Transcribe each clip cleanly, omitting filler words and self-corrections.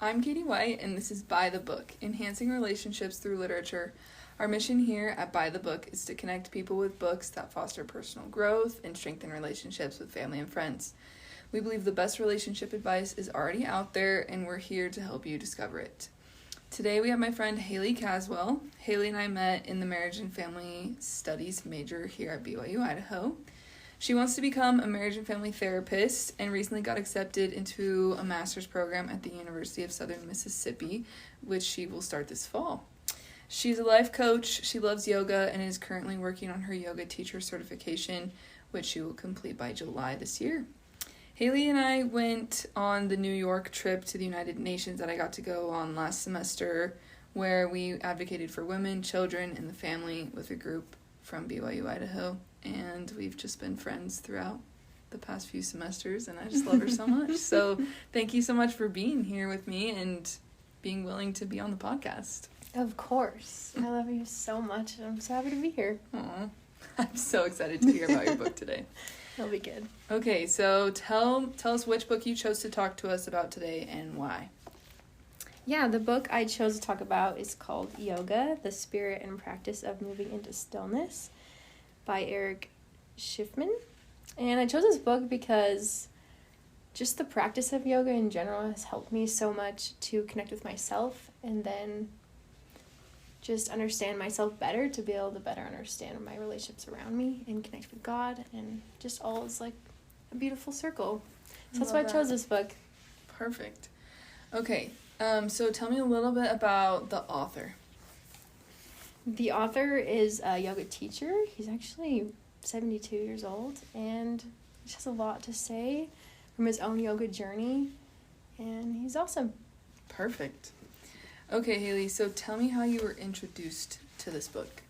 I'm Katie White, and this is By the Book, Enhancing Relationships Through Literature. Our mission here at By the Book is to connect people with books that foster personal growth and strengthen relationships with family and friends. We believe the best relationship advice is already out there, and we're here to help you discover it. Today we have my friend Haylee Caswell. Haylee and I met in the Marriage and Family Studies major here at BYU, Idaho. She wants to become a marriage and family therapist and recently got accepted into a master's program at the University of Southern Mississippi, which she will start this fall. She's a life coach, she loves yoga, and is currently working on her yoga teacher certification, which she will complete by July this year. Haylee and I went on the New York trip to the United Nations that I got to go on last semester, where we advocated for women, children, and the family with a group from BYU, Idaho. And we've just been friends throughout the past few semesters, and I just love her so much. So thank you so much for being here with me and being willing to be on the podcast. Of course. I love you so much, and I'm so happy to be here. Aw, I'm so excited to hear about your book today. It'll be good. Okay, so tell us which book you chose to talk to us about today and why. Yeah, the book I chose to talk about is called Yoga, The Spirit and Practice of Moving into Stillness by Eric Schiffman. And I chose this book because just the practice of yoga in general has helped me so much to connect with myself and then just understand myself better, to be able to better understand my relationships around me and connect with God, and just all is like a beautiful circle. So that's why I chose this book. Perfect. Okay, so tell me a little bit about the author. The author is a yoga teacher. He's actually 72 years old, and he has a lot to say from his own yoga journey, and he's awesome. Perfect. Okay, Haylee, so tell me how you were introduced to this book.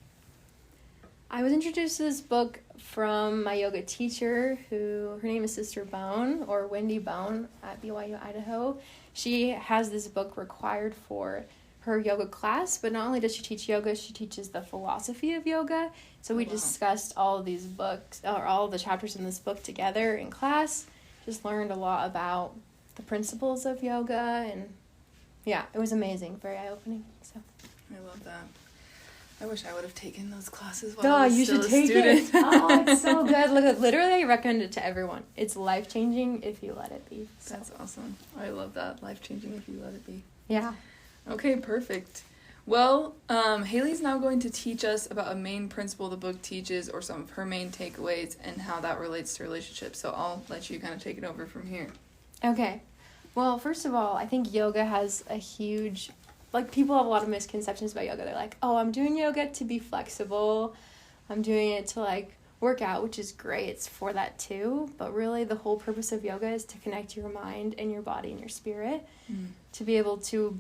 I was introduced to this book from my yoga teacher, her name is Sister Bone, or Wendy Bone, at BYU, Idaho. She has this book required for her yoga class, but not only does she teach yoga, she teaches the philosophy of yoga. So we discussed all of these books, or all of the chapters in this book together in class. Just learned a lot about the principles of yoga, and yeah, it was amazing, very eye-opening. So I love that. I wish I would have taken those classes while I was you still should a take student. it. Oh, it's so good. Look, literally, I recommend it to everyone. It's life-changing if you let it be. So. That's awesome. I love that. Life-changing if you let it be. Yeah. Okay, perfect. Well, Haylee's now going to teach us about a main principle the book teaches, or some of her main takeaways, and how that relates to relationships. So I'll let you kind of take it over from here. Okay. Well, first of all, I think yoga has a huge, people have a lot of misconceptions about yoga. They're like, oh, I'm doing yoga to be flexible. I'm doing it to, work out, which is great. It's for that, too. But really, the whole purpose of yoga is to connect your mind and your body and your spirit to be able to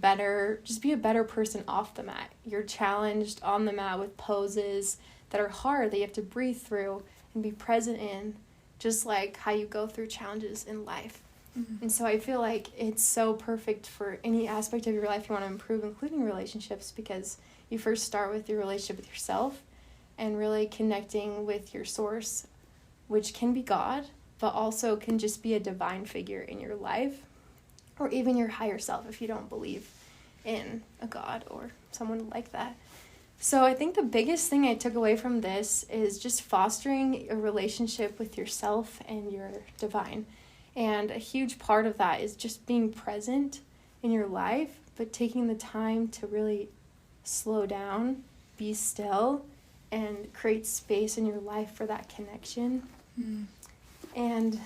just be a better person off the mat. You're challenged on the mat with poses that are hard, that you have to breathe through and be present in, just like how you go through challenges in life. And so I feel like it's so perfect for any aspect of your life you want to improve, including relationships, because you first start with your relationship with yourself and really connecting with your source, which can be God, but also can just be a divine figure in your life, or even your higher self if you don't believe in a God or someone like that. So I think the biggest thing I took away from this is just fostering a relationship with yourself and your divine. And a huge part of that is just being present in your life, but taking the time to really slow down, be still, and create space in your life for that connection. And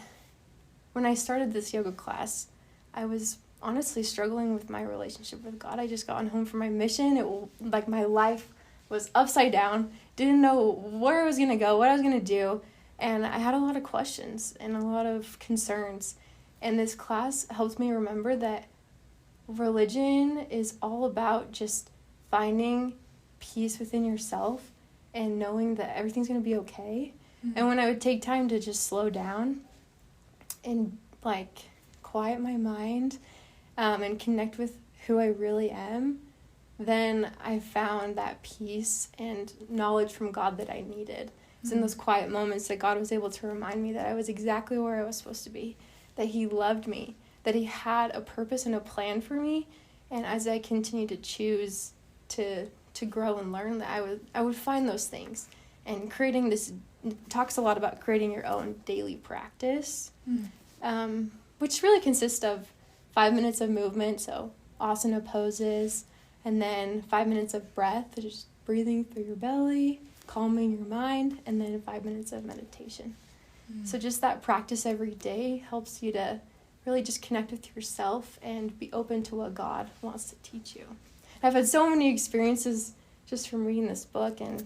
when I started this yoga class, I was honestly struggling with my relationship with God. I just gotten home from my mission. My life was upside down. Didn't know where I was going to go, what I was going to do. And I had a lot of questions and a lot of concerns. And this class helped me remember that religion is all about just finding peace within yourself and knowing that everything's going to be okay. And when I would take time to just slow down and quiet my mind and connect with who I really am, then I found that peace and knowledge from God that I needed. It's in those quiet moments that God was able to remind me that I was exactly where I was supposed to be, that he loved me, that he had a purpose and a plan for me. And as I continued to choose to grow and learn, that I would find those things. And creating this talks a lot about creating your own daily practice, which really consists of 5 minutes of movement, so asana poses, and then 5 minutes of breath, just breathing through your belly, calming your mind, and then 5 minutes of meditation. So just that practice every day helps you to really just connect with yourself and be open to what God wants to teach you. I've had so many experiences just from reading this book and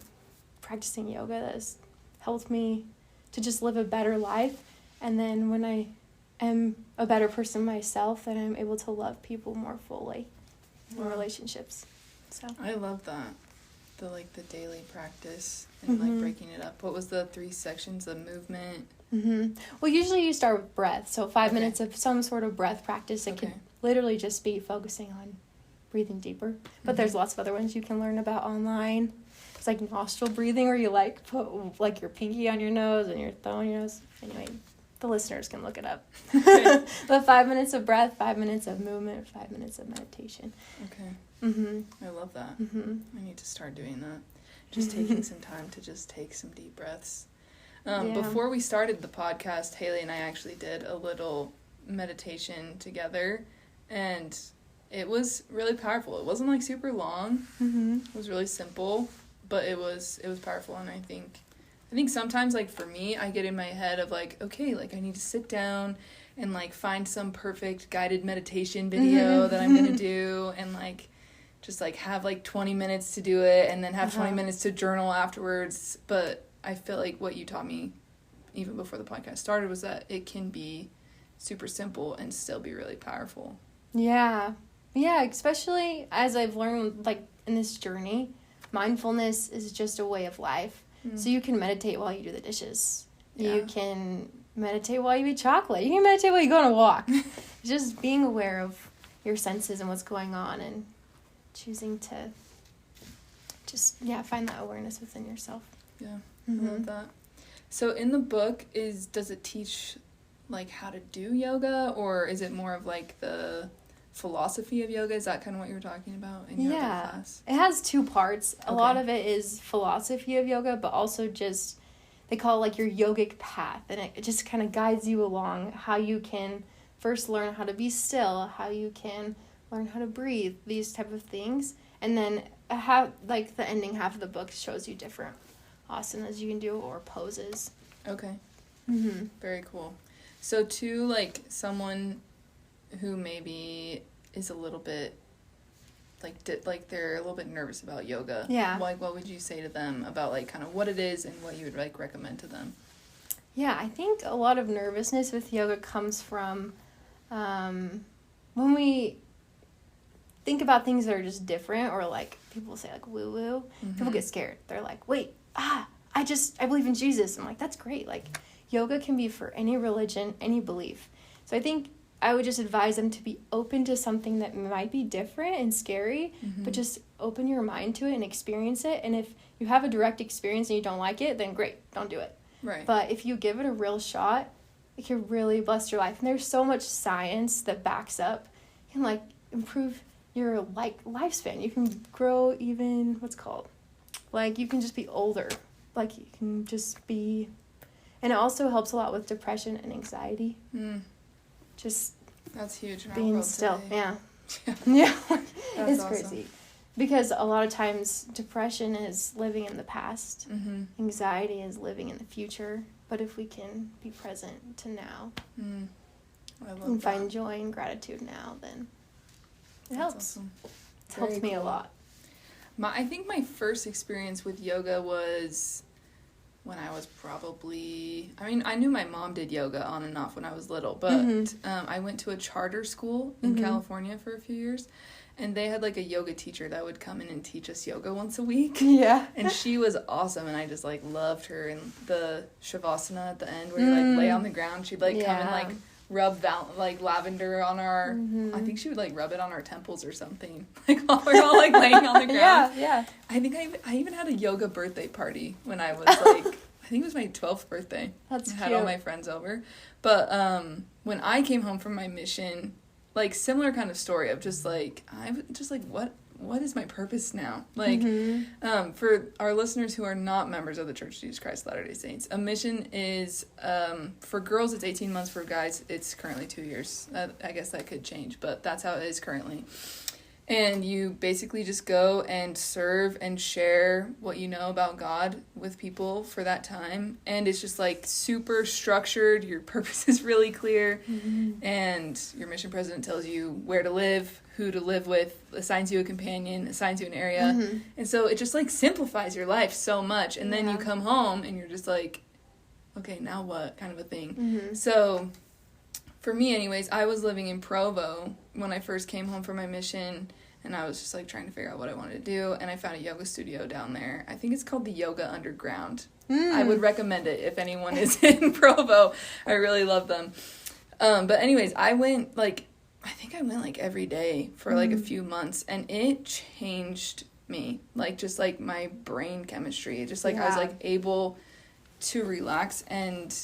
practicing yoga that has helped me to just live a better life. And then when I am a better person myself, then I'm able to love people more fully in relationships. So I love that. The daily practice and breaking it up. What was the 3 sections of movement? Well, usually you start with breath. So 5 minutes of some sort of breath practice. It can literally just be focusing on breathing deeper. But there's lots of other ones you can learn about online. It's like nostril breathing, where you put your pinky on your nose and your thumb on your nose. Anyway, the listeners can look it up. But 5 minutes of breath, 5 minutes of movement, 5 minutes of meditation. Okay. I love that. I need to start doing that. Just taking some time to just take some deep breaths. Before we started the podcast, Haylee and I actually did a little meditation together, and it was really powerful. It wasn't super long. It was really simple, but it was powerful. And I think sometimes for me, I get in my head of okay, I need to sit down and find some perfect guided meditation video that I'm gonna do, and just have 20 minutes to do it, and then have 20 minutes to journal afterwards. But I feel like what you taught me even before the podcast started was that it can be super simple and still be really powerful. Yeah, especially as I've learned in this journey, mindfulness is just a way of life. So you can meditate while you do the dishes. You can meditate while you eat chocolate. You can meditate while you go on a walk. Just being aware of your senses and what's going on, and choosing to just find that awareness within yourself. I love that. So in the book, does it teach how to do yoga, or is it more of the philosophy of yoga? Is that kind of what you were talking about in your other class? It has 2 parts. A lot of it is philosophy of yoga, but also just they call it your yogic path, and it just kind of guides you along how you can first learn how to be still, how you can learn how to breathe, these type of things. And then the ending half of the book shows you different asanas you can do or poses. Okay. Very cool. So to someone who maybe is a little bit they're a little bit nervous about yoga. Yeah. What would you say to them about kind of what it is and what you would recommend to them? Yeah, I think a lot of nervousness with yoga comes from when we think about things that are just different, or people say woo-woo, people get scared. They're wait, I believe in Jesus. I'm that's great. Yoga can be for any religion, any belief. So I think I would just advise them to be open to something that might be different and scary, but just open your mind to it and experience it. And if you have a direct experience and you don't like it, then great, don't do it. Right. But if you give it a real shot, it can really bless your life. And there's so much science that backs up and improve your lifespan. You can grow even you can just be older. You can just be, and it also helps a lot with depression and anxiety. Just that's huge. Being still. Today. Yeah. It's awesome. Crazy. Because a lot of times depression is living in the past. Anxiety is living in the future. But if we can be present to now and find joy and gratitude now, then it helps. Awesome. It's helped me a lot. I think my first experience with yoga was when I was I knew my mom did yoga on and off when I was little, but I went to a charter school in California for a few years, and they had a yoga teacher that would come in and teach us yoga once a week. Yeah. And she was awesome, and I just loved her. And the shavasana at the end where you lay on the ground, she'd come and rub lavender on our I think she would rub it on our temples or something, while we're all laying on the ground. Yeah. I think I even had a yoga birthday party when I was I think it was my 12th birthday. That's I cute. had all my friends over. But when I came home from my mission, like, similar kind of story of just, like, I was just like, what is my purpose now? Like, for our listeners who are not members of the Church of Jesus Christ of Latter-day Saints, a mission is, for girls, it's 18 months. For guys, it's currently 2 years. I guess that could change, but that's how it is currently. And you basically just go and serve and share what you know about God with people for that time. And it's just, like, super structured. Your purpose is really clear. And your mission president tells you where to live, who to live with, assigns you a companion, assigns you an area. And so it just, like, simplifies your life so much. And then you come home and you're just like, okay, now what, kind of a thing. So for me anyways, I was living in Provo when I first came home from my mission, and I was just, like, trying to figure out what I wanted to do, and I found a yoga studio down there. I think it's called the Yoga Underground. I would recommend it if anyone is in Provo. I really love them. But anyways, I went, like, every day for, like, a few months, and it changed me. Like, just, like, my brain chemistry. Just, like, I was, like, able to relax, and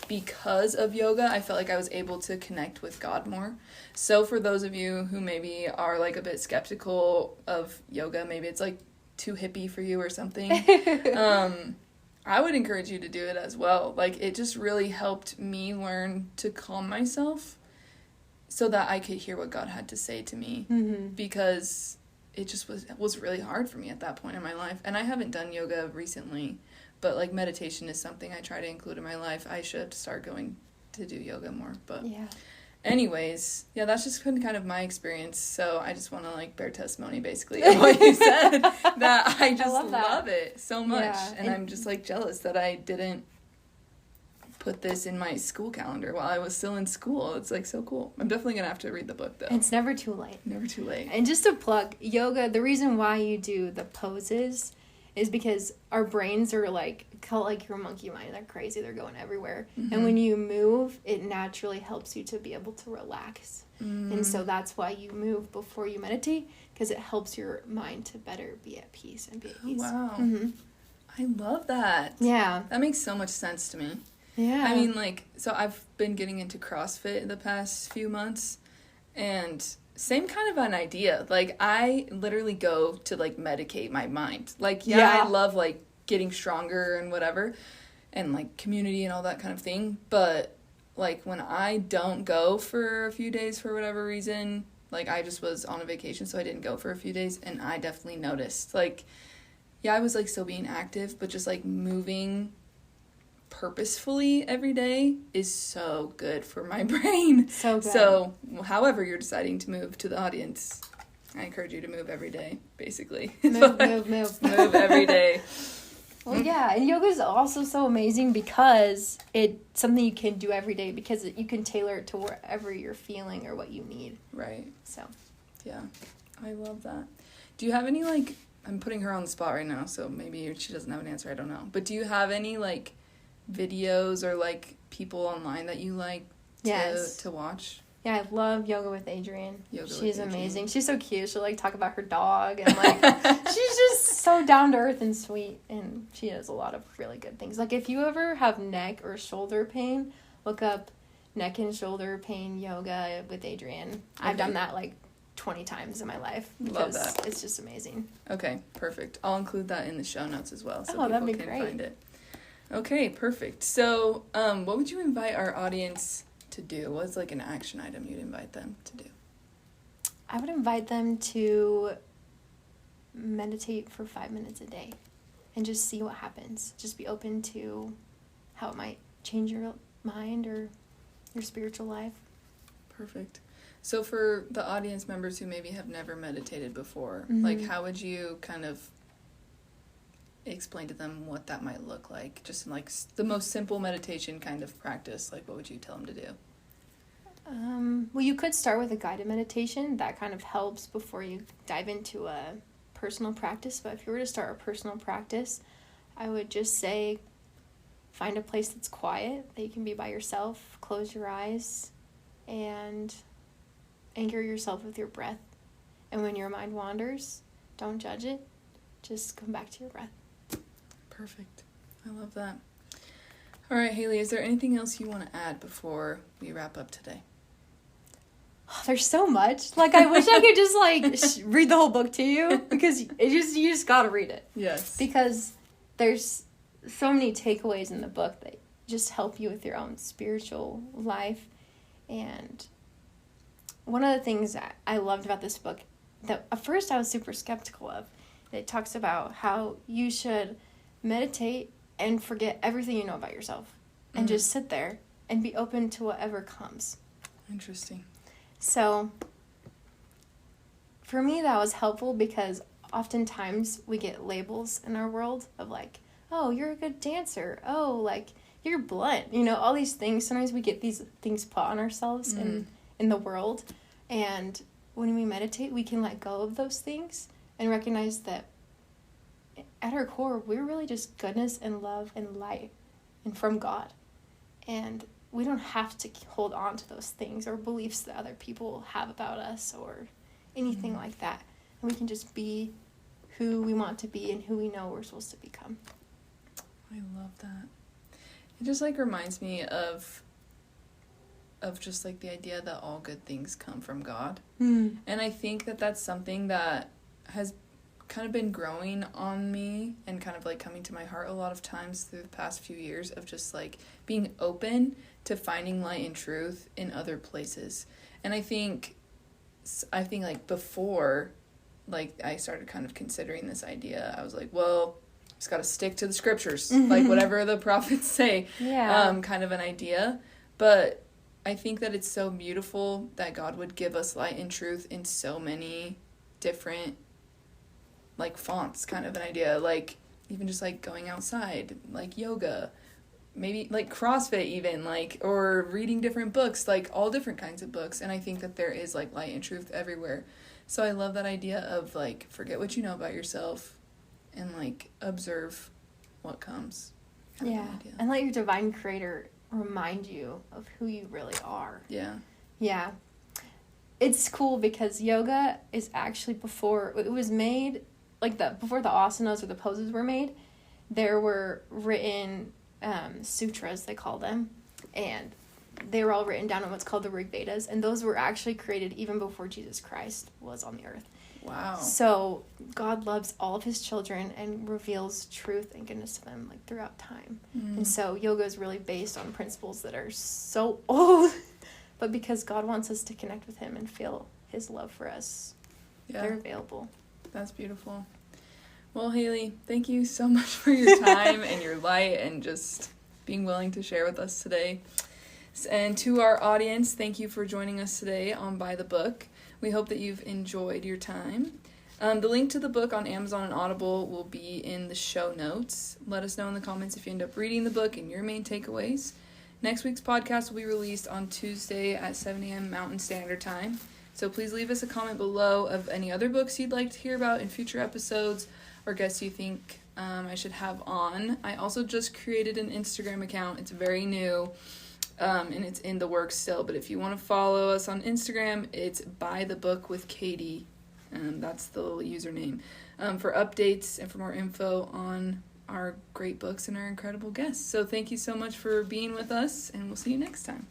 because of yoga, I felt like I was able to connect with God more. So for those of you who maybe are, like, a bit skeptical of yoga, maybe it's, like, too hippie for you or something, I would encourage you to do it as well. Like, it just really helped me learn to calm myself so that I could hear what God had to say to me, because it just was really hard for me at that point in my life. And I haven't done yoga recently, but, like, meditation is something I try to include in my life. I should start going to do yoga more. But anyways, yeah, that's just been kind of my experience. So I just want to, like, bear testimony, basically, of what you said, that I just love it so much. Yeah. And I'm just, like, jealous that I didn't put this in my school calendar while I was still in school. It's, like, so cool. I'm definitely going to have to read the book, though. It's never too late. Never too late. And just to plug, yoga, the reason why you do the poses is because our brains are, like, called, like, your monkey mind. They're crazy. They're going everywhere. And when you move, it naturally helps you to be able to relax. And so that's why you move before you meditate, because it helps your mind to better be at peace and be at peace. Wow. I love that. Yeah. That makes so much sense to me. Yeah. I mean, like, so I've been getting into CrossFit the past few months, and same kind of an idea. Like, I literally go to, like, medicate my mind. Like, I love, like, getting stronger and whatever, and, like, community and all that kind of thing. But, like, when I don't go for a few days for whatever reason, like, I just was on a vacation, so I didn't go for a few days, and I definitely noticed, like, I was, like, still being active, but just, like, moving purposefully every day is so good for my brain. So good. So, however you're deciding to move, to the audience, I encourage you to move every day, basically. Move. Move every day. Well, yeah, and yoga is also so amazing because it's something you can do every day, because you can tailor it to wherever you're feeling or what you need. Right. So. Yeah, I love that. Do you have any, like, I'm putting her on the spot right now, so maybe she doesn't have an answer, I don't know. But do you have any, like, videos or, like, people online that you like to watch? Yeah, I love Yoga with Adrienne. She's amazing. Adrienne. She's so cute. She'll, like, talk about her dog, and, like, she's just so down to earth and sweet, and she does a lot of really good things. Like, if you ever have neck or shoulder pain, look up neck and shoulder pain yoga with Adrienne. Okay. I've done that, like, 20 times in my life, because love that. It's just amazing. Okay, perfect. I'll include that in the show notes as well, so that'd be people can great. find it. Okay, perfect. So, what would you invite our audience to do? What's, like, an action item you'd invite them to do? I would invite them to meditate for 5 minutes a day and just see what happens. Just be open to how it might change your mind or your spiritual life. Perfect. So for the audience members who maybe have never meditated before, like, how would you kind of explain to them what that might look like? Just in, like, the most simple meditation kind of practice, like, what would you tell them to do? Well, you could start with a guided meditation. That kind of helps before you dive into a personal practice. But if you were to start a personal practice, I would just say find a place that's quiet, that you can be by yourself, close your eyes, and anchor yourself with your breath. And when your mind wanders, don't judge it. Just come back to your breath. Perfect. I love that. All right, Haylee, is there anything else you want to add before we wrap up today? Oh, there's so much. Like, I wish I could just, like, read the whole book to you, because you just gotta read it. Yes. Because there's so many takeaways in the book that just help you with your own spiritual life. And one of the things that I loved about this book that at first I was super skeptical of, it talks about how you should meditate and forget everything you know about yourself and just sit there and be open to whatever comes. Interesting. So for me, that was helpful because oftentimes we get labels in our world of like, oh, you're a good dancer. Oh, like, you're blunt. You know, all these things. Sometimes we get these things put on ourselves in the world. And when we meditate, we can let go of those things and recognize that at our core, we're really just goodness and love and light and from God. And we don't have to hold on to those things or beliefs that other people have about us or anything like that. And we can just be who we want to be and who we know we're supposed to become. I love that. It just, like, reminds me of just, like, the idea that all good things come from God. And I think that that's something that has kind of been growing on me and kind of, like, coming to my heart a lot of times through the past few years of just, like, being open to finding light and truth in other places. And I think, like, before, like, I started kind of considering this idea, I was like, well, just got to stick to the scriptures, like, whatever the prophets say, kind of an idea. But I think that it's so beautiful that God would give us light and truth in so many different, like, fonts, kind of an idea. Like, even just, like, going outside, like, yoga, maybe, like, CrossFit even, like, or reading different books, like, all different kinds of books. And I think that there is, like, light and truth everywhere. So I love that idea of, like, forget what you know about yourself and, like, observe what comes. Yeah, and let your divine creator remind you of who you really are. Yeah. It's cool because yoga is actually before it was made, like, before the asanas or the poses were made, there were written sutras, they call them, and they were all written down in what's called the Rig Vedas, and those were actually created even before Jesus Christ was on the earth. Wow. So God loves all of his children and reveals truth and goodness to them, like, throughout time. And so yoga is really based on principles that are so old, but because God wants us to connect with him and feel his love for us, they're available. That's beautiful. Well, Haylee, thank you so much for your time and your light and just being willing to share with us today. And to our audience, thank you for joining us today on By the Book. We hope that you've enjoyed your time. The link to the book on Amazon and Audible will be in the show notes. Let us know in the comments if you end up reading the book and your main takeaways. Next week's podcast will be released on Tuesday at 7 a.m. Mountain Standard Time. So please leave us a comment below of any other books you'd like to hear about in future episodes or guests you think I should have on. I also just created an Instagram account. It's very new. And it's in the works still, but if you want to follow us on Instagram, it's By the Book with Katie. That's the little username. For updates and for more info on our great books and our incredible guests. So thank you so much for being with us, and we'll see you next time.